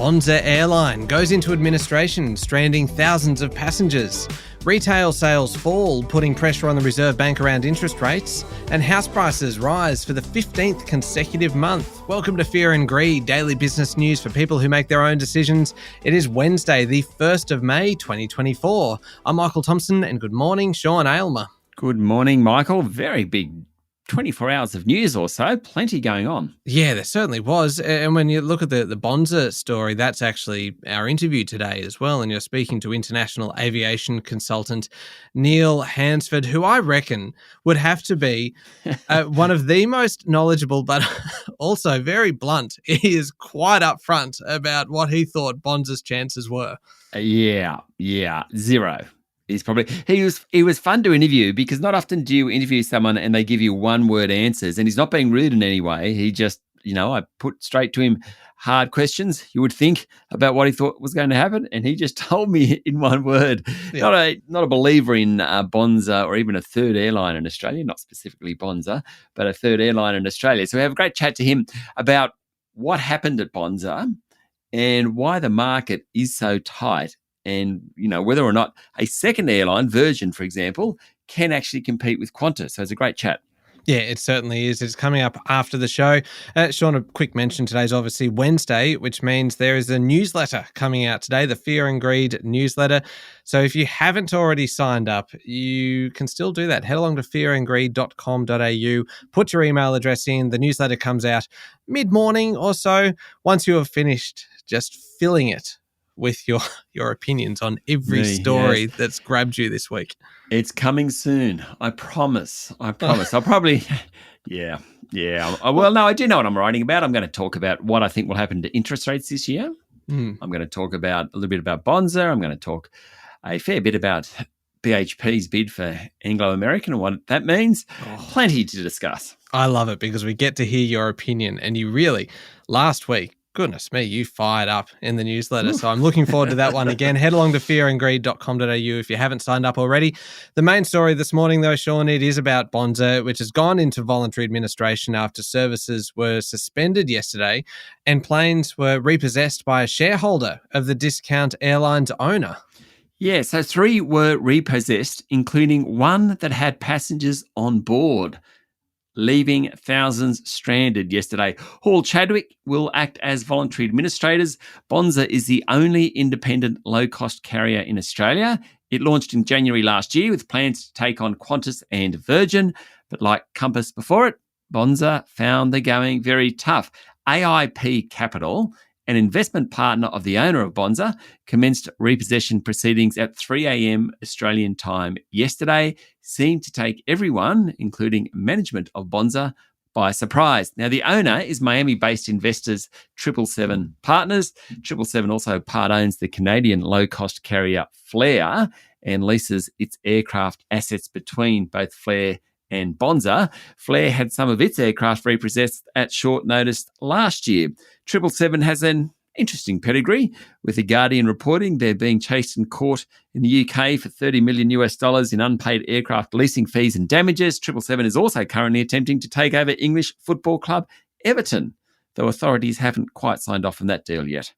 Bonza airline goes into administration, stranding thousands of passengers. Retail sales fall, putting pressure on the Reserve Bank around interest rates. And house prices rise for the 15th consecutive month. Welcome to Fear and Greed, daily business news for people who make their own decisions. It is Wednesday, the 1st of May, 2024. I'm Michael Thompson, and good morning, Sean Aylmer. Good morning, Michael. Very big 24 hours of news or so. Plenty going on. Yeah, there certainly was. And when you look at the Bonza story, that's actually our interview today as well. And you're speaking to international aviation consultant Neil Hansford, who I reckon would have to be one of the most knowledgeable, but also very blunt. He is quite upfront about what he thought Bonza's chances were. Yeah, zero. He was fun to interview because not often do you interview someone and they give you one-word answers, and he's not being rude in any way. He just, I put straight to him hard questions, you would think, about what he thought was going to happen, and he just told me in one word. Yeah. Not a believer in Bonza or even a third airline in Australia, not specifically Bonza, but a third airline in Australia. So we have a great chat to him about what happened at Bonza and why the market is so tight. And, whether or not a second airline, Virgin, for example, can actually compete with Qantas. So it's a great chat. Yeah, it certainly is. It's coming up after the show. Sean, a quick mention, today's obviously Wednesday, which means there is a newsletter coming out today, the Fear and Greed newsletter. So if you haven't already signed up, you can still do that. Head along to fearandgreed.com.au, put your email address in. The newsletter comes out mid-morning or so. Once you have finished just filling it with your opinions on every story that's grabbed you this week. It's coming soon. I promise. I'll probably, yeah. Well, no, I do know what I'm writing about. I'm going to talk about what I think will happen to interest rates this year. I'm going to talk a little bit about Bonza. I'm going to talk a fair bit about BHP's bid for Anglo American and what that means. Plenty to discuss. I love it because we get to hear your opinion, and you really, last week, goodness me, you fired up in the newsletter. So I'm looking forward to that one again. Head along to fearandgreed.com.au if you haven't signed up already. The main story this morning, though, Sean, it is about Bonza, which has gone into voluntary administration after services were suspended yesterday and planes were repossessed by a shareholder of the discount airline's owner. Yeah, so 3 were repossessed, including one that had passengers on board, leaving thousands stranded yesterday. Hall Chadwick will act as voluntary administrators. Bonza is the only independent low-cost carrier in Australia. It launched in January last year with plans to take on Qantas and Virgin. But like Compass before it, Bonza found the going very tough. AIP Capital, an investment partner of the owner of Bonza, commenced repossession proceedings at 3 a.m. Australian time yesterday, seemed to take everyone, including management of Bonza, by surprise. Now, the owner is Miami-based investors 777 Partners. 777 also part owns the Canadian low-cost carrier Flair and leases its aircraft assets between both Flair and Bonza. Flair had some of its aircraft repossessed at short notice last year. 777 has an interesting pedigree, with The Guardian reporting they're being chased in court in the UK for $30 million in unpaid aircraft leasing fees and damages. 777 is also currently attempting to take over English football club Everton, though authorities haven't quite signed off on that deal yet.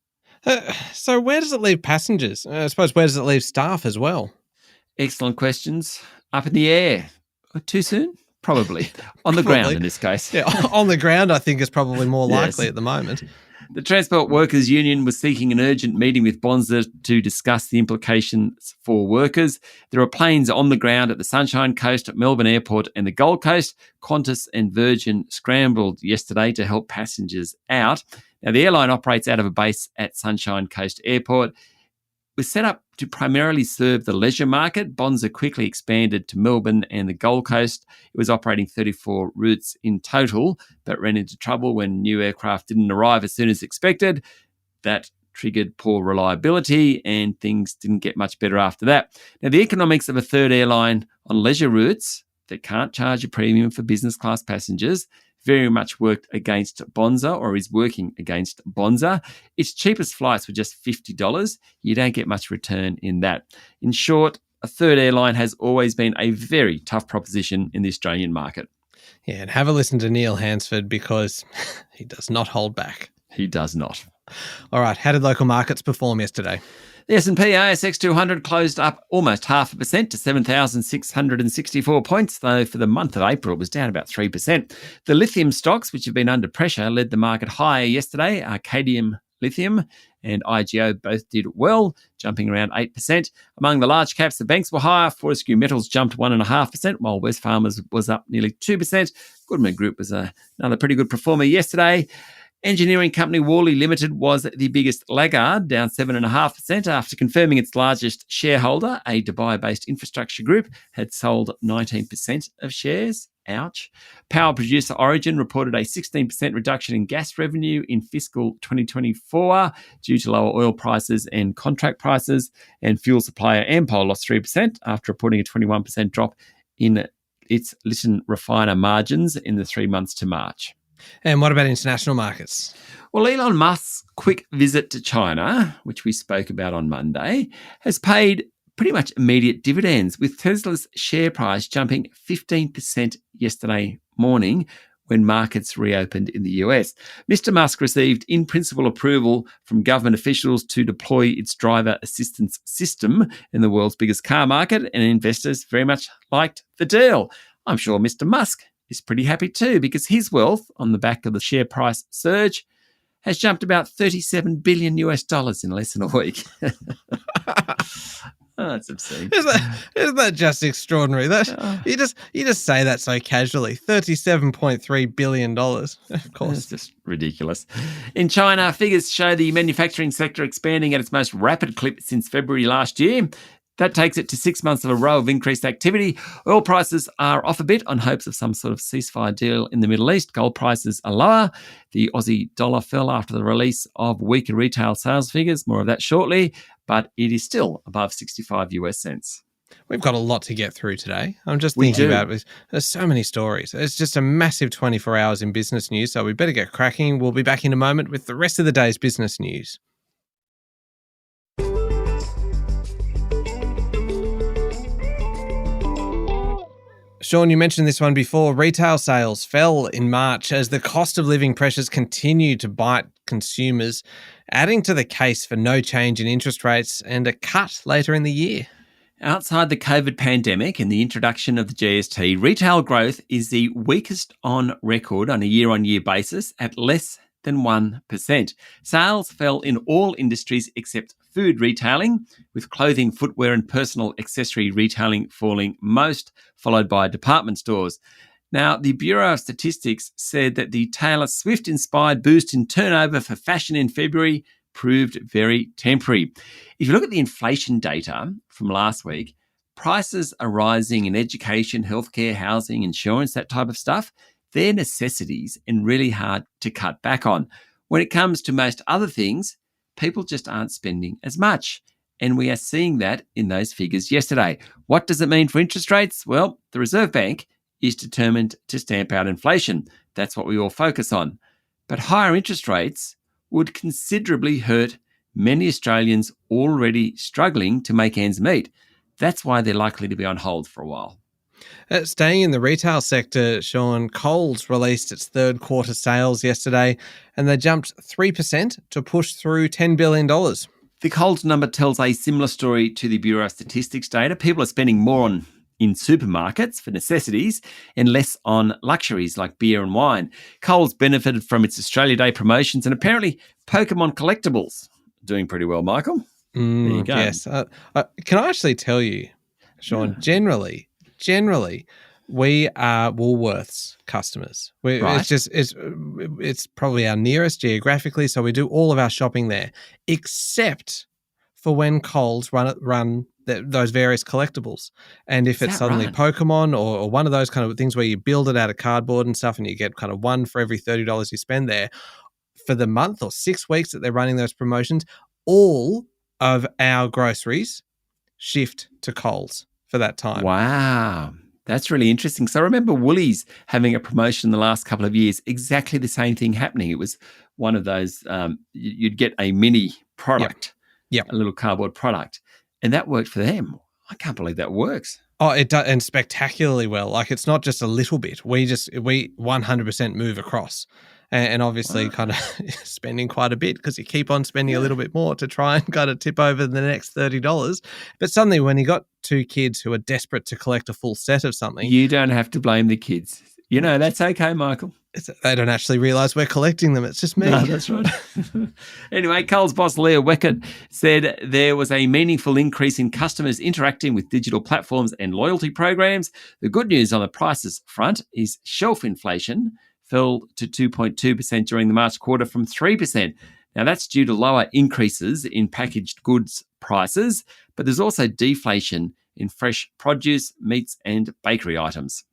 So where does it leave passengers? I suppose where does it leave staff as well? Excellent questions. Up in the air. Too soon? Probably. On the ground in this case. Yeah, on the ground I think is probably more likely at the moment. The Transport Workers Union was seeking an urgent meeting with Bonza to discuss the implications for workers. There are planes on the ground at the Sunshine Coast, at Melbourne Airport and the Gold Coast. Qantas and Virgin scrambled yesterday to help passengers out. Now, the airline operates out of a base at Sunshine Coast Airport. It was set up to primarily serve the leisure market. Bonza quickly expanded to Melbourne and the Gold Coast. It was operating 34 routes in total, but ran into trouble when new aircraft didn't arrive as soon as expected. That triggered poor reliability, and things didn't get much better after that. Now, the economics of a third airline on leisure routes that can't charge a premium for business class passengers very much worked against Bonza, or is working against Bonza. Its cheapest flights were just $50. You don't get much return in that. In short, a third airline has always been a very tough proposition in the Australian market. Yeah, and have a listen to Neil Hansford because he does not hold back. He does not. All right, how did local markets perform yesterday? The S&P ASX 200 closed up almost 0.5% to 7,664 points, though for the month of April it was down about 3%. The lithium stocks, which have been under pressure, led the market higher yesterday. Arcadium Lithium and IGO both did well, jumping around 8%. Among the large caps, the banks were higher. Fortescue Metals jumped 1.5%, while Wesfarmers was up nearly 2%. Goodman Group was another pretty good performer yesterday. Engineering company Worley Limited was the biggest laggard, down 7.5% after confirming its largest shareholder, a Dubai-based infrastructure group, had sold 19% of shares. Ouch. Power producer Origin reported a 16% reduction in gas revenue in fiscal 2024 due to lower oil prices and contract prices. And fuel supplier Ampol lost 3% after reporting a 21% drop in its Lytton refiner margins in the 3 months to March. And what about international markets? Well, Elon Musk's quick visit to China, which we spoke about on Monday, has paid pretty much immediate dividends, with Tesla's share price jumping 15% yesterday morning when markets reopened in the US. Mr. Musk received in-principle approval from government officials to deploy its driver assistance system in the world's biggest car market, and investors very much liked the deal. I'm sure Mr. Musk is pretty happy too, because his wealth, on the back of the share price surge, has jumped about $37 billion in less than a week. Oh, that's obscene. Isn't that just extraordinary? You just say that so casually. $37.3 billion, of course. It's just ridiculous. In China, figures show the manufacturing sector expanding at its most rapid clip since February last year. That takes it to 6 months of a row of increased activity. Oil prices are off a bit on hopes of some sort of ceasefire deal in the Middle East. Gold prices are lower. The Aussie dollar fell after the release of weaker retail sales figures. More of that shortly, but it is still above 65 US cents. We've got a lot to get through today. I'm just thinking about it. There's so many stories. It's just a massive 24 hours in business news, so we better get cracking. We'll be back in a moment with the rest of the day's business news. Sean, you mentioned this one before. Retail sales fell in March as the cost of living pressures continue to bite consumers, adding to the case for no change in interest rates and a cut later in the year. Outside the COVID pandemic and the introduction of the GST, retail growth is the weakest on record on a year-on-year basis at less than 1%. Sales fell in all industries except food retailing, with clothing, footwear and personal accessory retailing falling most, followed by department stores. Now, the Bureau of Statistics said that the Taylor Swift-inspired boost in turnover for fashion in February proved very temporary. If you look at the inflation data from last week, prices are rising in education, healthcare, housing, insurance, that type of stuff. They're necessities and really hard to cut back on. When it comes to most other things, people just aren't spending as much. And we are seeing that in those figures yesterday. What does it mean for interest rates? Well, the Reserve Bank is determined to stamp out inflation. That's what we all focus on. But higher interest rates would considerably hurt many Australians already struggling to make ends meet. That's why they're likely to be on hold for a while. Staying in the retail sector, Sean, Coles released its third quarter sales yesterday, and they jumped 3% to push through $10 billion. The Coles number tells a similar story to the Bureau of Statistics data. People are spending more in supermarkets for necessities and less on luxuries like beer and wine. Coles benefited from its Australia Day promotions and apparently Pokemon collectibles. Doing pretty well, Michael. There you go. Yes. Can I actually tell you, Sean, generally, we are Woolworths customers. Right. It's probably our nearest geographically, so we do all of our shopping there, except for when Coles run those various collectibles. And if it's suddenly right? Pokemon or one of those kind of things where you build it out of cardboard and stuff and you get kind of one for every $30 you spend there, for the month or 6 weeks that they're running those promotions, all of our groceries shift to Coles for that time. Wow. That's really interesting. So I remember Woolies having a promotion the last couple of years, exactly the same thing happening. It was one of those, you'd get a mini product, Yep. a little cardboard product, and that worked for them. I can't believe that works. Oh, it does, and spectacularly well. Like, it's not just a little bit. We 100% move across. and obviously kind of spending quite a bit because you keep on spending a little bit more to try and kind of tip over the next $30. But suddenly when you got two kids who are desperate to collect a full set of something. You don't have to blame the kids. That's okay, Michael. They don't actually realise we're collecting them. It's just me. No, that's right. Anyway, Coles boss Leah Weckert said there was a meaningful increase in customers interacting with digital platforms and loyalty programs. The good news on the prices front is shelf inflation fell to 2.2% during the March quarter from 3%. Now, that's due to lower increases in packaged goods prices, but there's also deflation in fresh produce, meats and bakery items.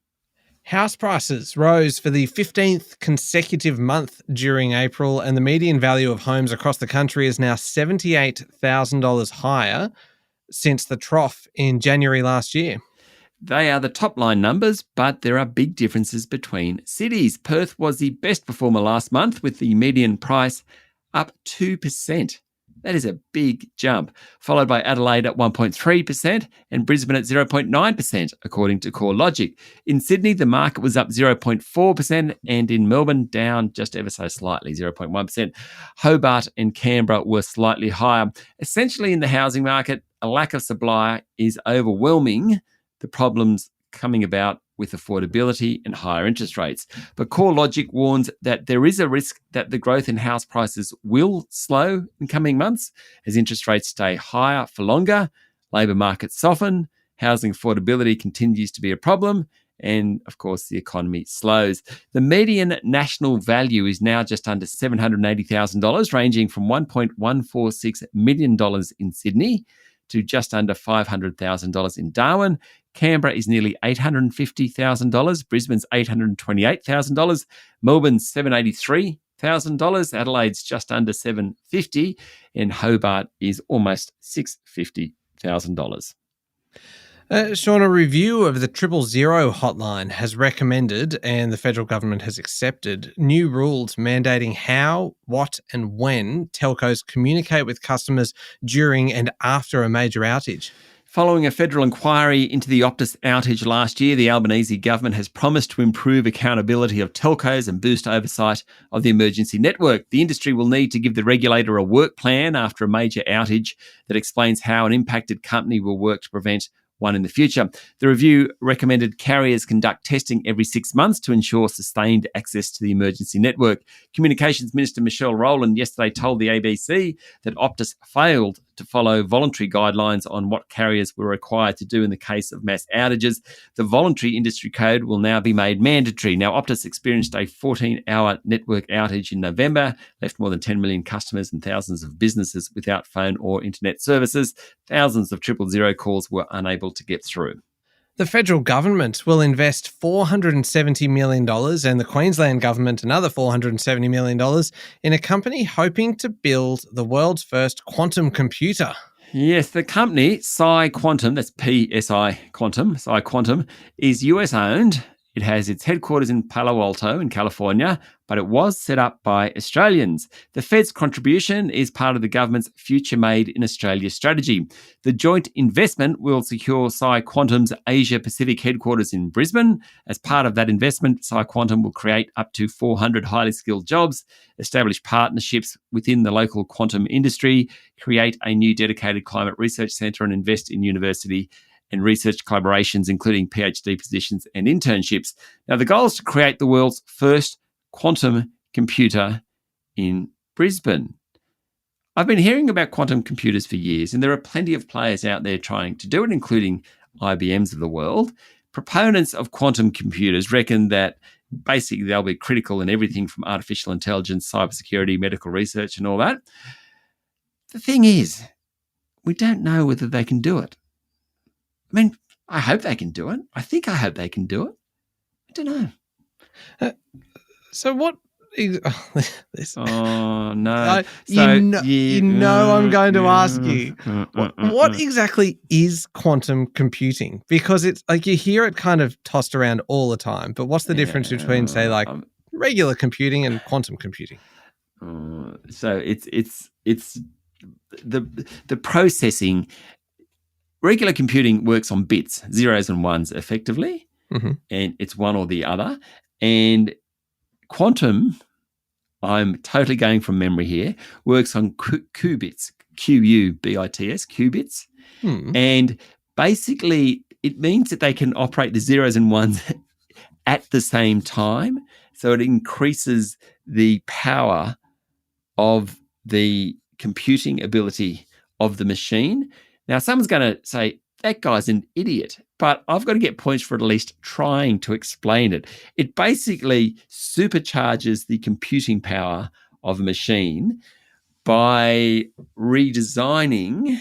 House prices rose for the 15th consecutive month during April, and the median value of homes across the country is now $78,000 higher since the trough in January last year. They are the top line numbers, but there are big differences between cities. Perth was the best performer last month with the median price up 2%. That is a big jump, followed by Adelaide at 1.3% and Brisbane at 0.9%, according to CoreLogic. In Sydney, the market was up 0.4% and in Melbourne, down just ever so slightly, 0.1%. Hobart and Canberra were slightly higher. Essentially, in the housing market, a lack of supply is overwhelming the problems coming about with affordability and higher interest rates. But CoreLogic warns that there is a risk that the growth in house prices will slow in coming months as interest rates stay higher for longer, labour markets soften, housing affordability continues to be a problem, and, of course, the economy slows. The median national value is now just under $780,000, ranging from $1.146 million in Sydney to just under $500,000 in Darwin. Canberra is nearly $850,000. Brisbane's $828,000. Melbourne's $783,000. Adelaide's just under $750,000. And Hobart is almost $650,000. Sean, a review of the 000 hotline has recommended, and the federal government has accepted, new rules mandating how, what and when telcos communicate with customers during and after a major outage. Following a federal inquiry into the Optus outage last year, the Albanese government has promised to improve accountability of telcos and boost oversight of the emergency network. The industry will need to give the regulator a work plan after a major outage that explains how an impacted company will work to prevent one in the future. The review recommended carriers conduct testing every 6 months to ensure sustained access to the emergency network. Communications Minister Michelle Rowland yesterday told the ABC that Optus failed to follow voluntary guidelines on what carriers were required to do in the case of mass outages. The voluntary industry code will now be made mandatory. Now, Optus experienced a 14-hour network outage in November, left more than 10 million customers and thousands of businesses without phone or internet services. Thousands of 000 calls were unable to get through. The federal government will invest $470 million and the Queensland government another $470 million in a company hoping to build the world's first quantum computer. Yes, the company, Psi Quantum, that's PSI Quantum, Psi Quantum, is US owned. It has its headquarters in Palo Alto in California, but it was set up by Australians. The Fed's contribution is part of the government's Future Made in Australia strategy. The joint investment will secure Psi Quantum's Asia Pacific headquarters in Brisbane. As part of that investment, Psi Quantum will create up to 400 highly skilled jobs, establish partnerships within the local quantum industry, create a new dedicated climate research centre and invest in university and research collaborations, including PhD positions and internships. Now, the goal is to create the world's first quantum computer in Brisbane. I've been hearing about quantum computers for years, and there are plenty of players out there trying to do it, including IBMs of the world. Proponents of quantum computers reckon that basically they'll be critical in everything from artificial intelligence, cybersecurity, medical research, and all that. The thing is, we don't know whether they can do it. I mean, I hope they can do it. I hope they can do it. I don't know. So what? Oh, no. You know I'm going to ask you, what exactly is quantum computing? Because it's like you hear it kind of tossed around all the time, but what's the difference between, say, like regular computing and quantum computing? So it's the processing. Regular computing works on bits, zeros and ones effectively, and it's one or the other. And quantum I'm totally going from memory here, works on qubits, Q-U-B-I-T-S, qubits. And basically, it means that they can operate the zeros and ones at the same time. So it increases the power of the computing ability of the machine. Now, someone's going to say, that guy's an idiot, but I've got to get points for at least trying to explain it. It basically supercharges the computing power of a machine by redesigning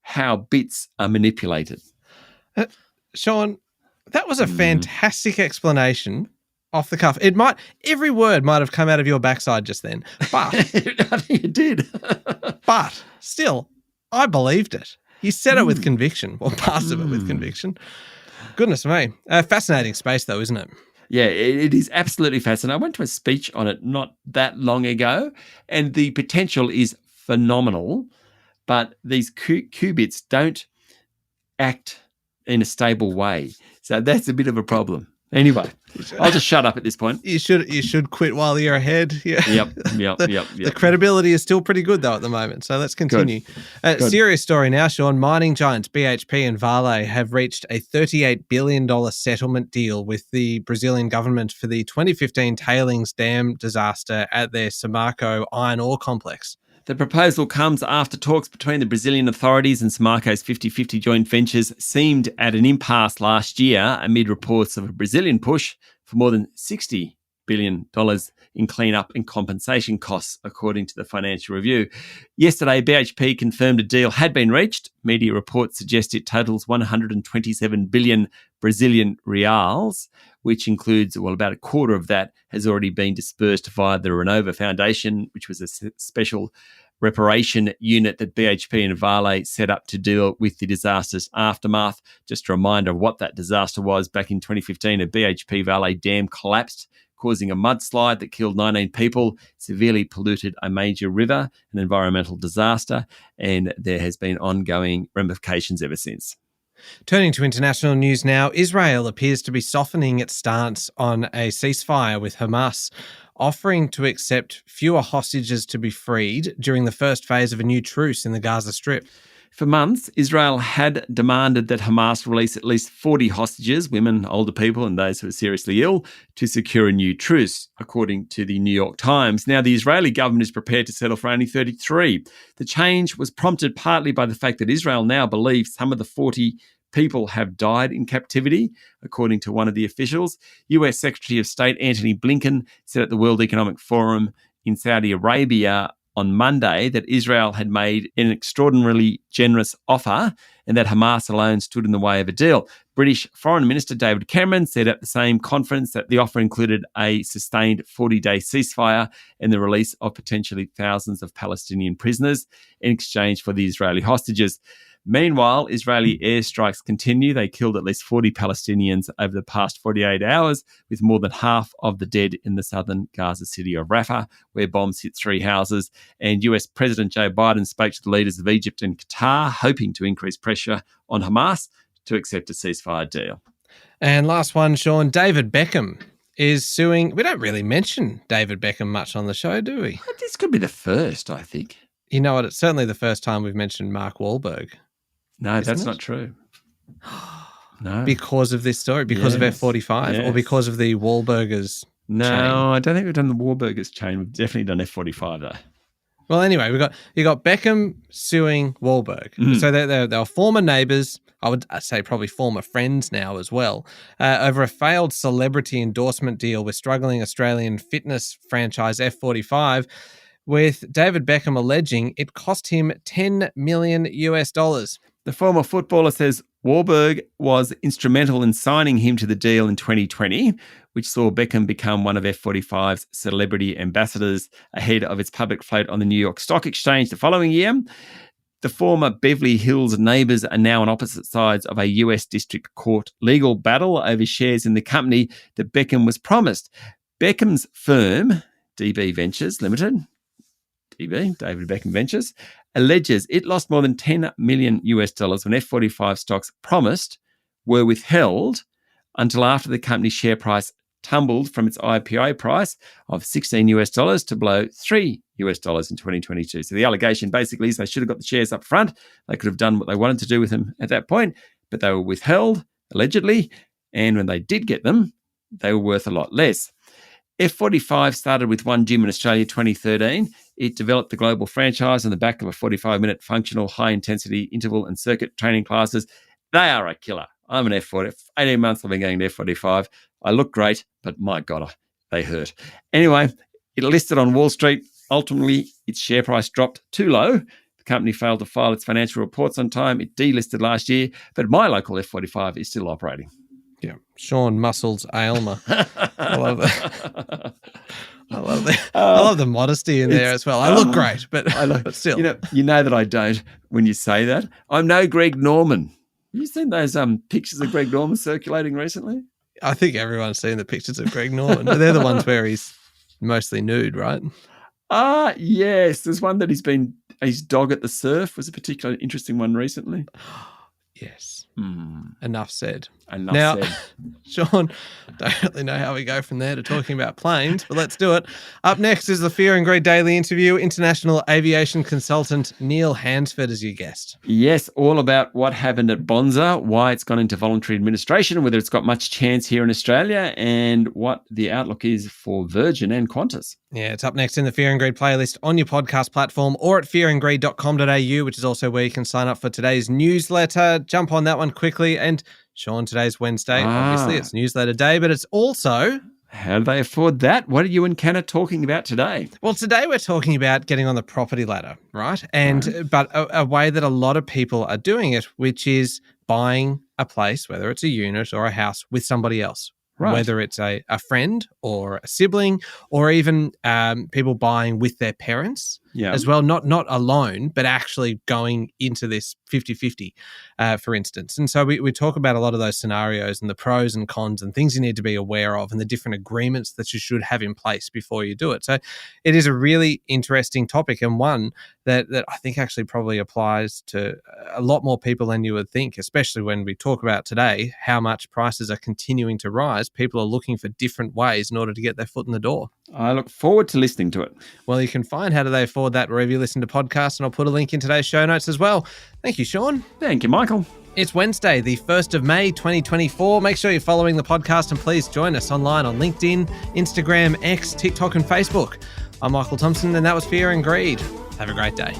how bits are manipulated. Sean, that was a fantastic explanation off the cuff. Every word might have come out of your backside just then, but I think it did. But still, I believed it. You said it with conviction, or parts of it with conviction. Goodness me. Fascinating space, though, isn't it? Yeah, it is absolutely fascinating. I went to a speech on it not that long ago, and the potential is phenomenal, but these qubits don't act in a stable way. So that's a bit of a problem. Anyway, I'll just shut up at this point. You should quit while you're ahead. Yeah. Yep. The credibility is still pretty good, though, at the moment. So let's continue. Serious story now, Sean. Mining giants BHP and Vale have reached a $38 billion settlement deal with the Brazilian government for the 2015 tailings dam disaster at their Samarco iron ore complex. The proposal comes after talks between the Brazilian authorities and Samarco's 50-50 joint ventures seemed at an impasse last year amid reports of a Brazilian push for more than $60 billion in cleanup and compensation costs, according to the Financial Review. Yesterday, BHP confirmed a deal had been reached. Media reports suggest it totals 127 billion Brazilian reals, which includes, about a quarter of that has already been dispersed via the Renova Foundation, which was a special reparation unit that BHP and Vale set up to deal with the disaster's aftermath. Just a reminder of what that disaster was. Back in 2015, a BHP Vale dam collapsed, causing a mudslide that killed 19 people, severely polluted a major river, an environmental disaster, and there has been ongoing ramifications ever since. Turning to international news now, Israel appears to be softening its stance on a ceasefire with Hamas, offering to accept fewer hostages to be freed during the first phase of a new truce in the Gaza Strip. For months, Israel had demanded that Hamas release at least 40 hostages, women, older people, and those who are seriously ill, to secure a new truce, according to the New York Times. Now, the Israeli government is prepared to settle for only 33. The change was prompted partly by the fact that Israel now believes some of the 40 people have died in captivity, according to one of the officials. US Secretary of State Antony Blinken said at the World Economic Forum in Saudi Arabia on Monday that Israel had made an extraordinarily generous offer and that Hamas alone stood in the way of a deal. British Foreign Minister David Cameron said at the same conference that the offer included a sustained 40-day ceasefire and the release of potentially thousands of Palestinian prisoners in exchange for the Israeli hostages. Meanwhile, Israeli airstrikes continue. They killed at least 40 Palestinians over the past 48 hours, with more than half of the dead in the southern Gaza city of Rafah, where bombs hit 3 houses. And US President Joe Biden spoke to the leaders of Egypt and Qatar, hoping to increase pressure on Hamas to accept a ceasefire deal. And last one, Sean, David Beckham is suing. We don't really mention David Beckham much on the show, do we? This could be the first, I think. You know what? It's certainly the first time we've mentioned Mark Wahlberg. No, that's not true. No. Because of this story? Because of F45? Or because of the Wahlburgers chain? I don't think we've done the Wahlburgers chain. We've definitely done F45 though. Well, anyway, you got Beckham suing Wahlberg. So they're former neighbours. I would say probably former friends now as well, over a failed celebrity endorsement deal with struggling Australian fitness franchise F45, with David Beckham alleging it cost him $10 million. The former footballer says Wahlberg was instrumental in signing him to the deal in 2020, which saw Beckham become one of F45's celebrity ambassadors ahead of its public float on the New York Stock Exchange the following year. The former Beverly Hills neighbours are now on opposite sides of a US District Court legal battle over shares in the company that Beckham was promised. Beckham's firm, DB Ventures Limited, DB, David Beckham Ventures, alleges it lost more than $10 million when F45 stocks promised were withheld until after the company's share price tumbled from its IPO price of $16 to below $3 in 2022. So the allegation basically is they should have got the shares up front. They could have done what they wanted to do with them at that point, but they were withheld, allegedly. And when they did get them, they were worth a lot less. F45 started with one gym in Australia 2013. It developed the global franchise on the back of a 45-minute functional high-intensity interval and circuit training classes. They are a killer. I'm an F40. 18 months I've been going to F45. I look great, but my God, they hurt. Anyway, it listed on Wall Street. Ultimately, its share price dropped too low. The company failed to file its financial reports on time. It delisted last year, but my local F45 is still operating. Yeah, Sean Muscles Aylmer. I love that. I love the modesty in there as well. I look great, but still. You know that I don't when you say that. I'm no Greg Norman. Have you seen those pictures of Greg Norman circulating recently? I think everyone's seen the pictures of Greg Norman. They're the ones where he's mostly nude, right? Yes. There's one that his dog at the surf was a particularly interesting one recently. Yes. Enough said. Enough said. Sean, don't really know how we go from there to talking about planes, but let's do it. Up next is the Fear and Greed Daily interview. International aviation consultant Neil Hansford is your guest. Yes, all about what happened at Bonza, why it's gone into voluntary administration, whether it's got much chance here in Australia, and what the outlook is for Virgin and Qantas. Yeah, it's up next in the Fear and Greed playlist on your podcast platform or at fearandgreed.com.au, which is also where you can sign up for today's newsletter. Jump on that one quickly. And Sean, today's Wednesday. Obviously, it's newsletter day, but it's also... How do they afford that? What are you and Ken talking about today? Well, today we're talking about getting on the property ladder, right? But a way that a lot of people are doing it, which is buying a place, whether it's a unit or a house, with somebody else. Right. Whether it's a friend or a sibling or even people buying with their parents as well, not alone, but actually going into this 50-50, for instance. And so we talk about a lot of those scenarios and the pros and cons and things you need to be aware of and the different agreements that you should have in place before you do it. So it is a really interesting topic and one that I think actually probably applies to a lot more people than you would think, especially when we talk about today how much prices are continuing to rise. People are looking for different ways in order to get their foot in the door. I look forward to listening to it. Well, you can find How Do They Afford That wherever you listen to podcasts, and I'll put a link in today's show notes as well. Thank you, Sean. Thank you, Michael. It's Wednesday, the 1st of May, 2024. Make sure you're following the podcast and please join us online on LinkedIn, Instagram, X, TikTok and Facebook. I'm Michael Thompson and that was Fear and Greed. Have a great day.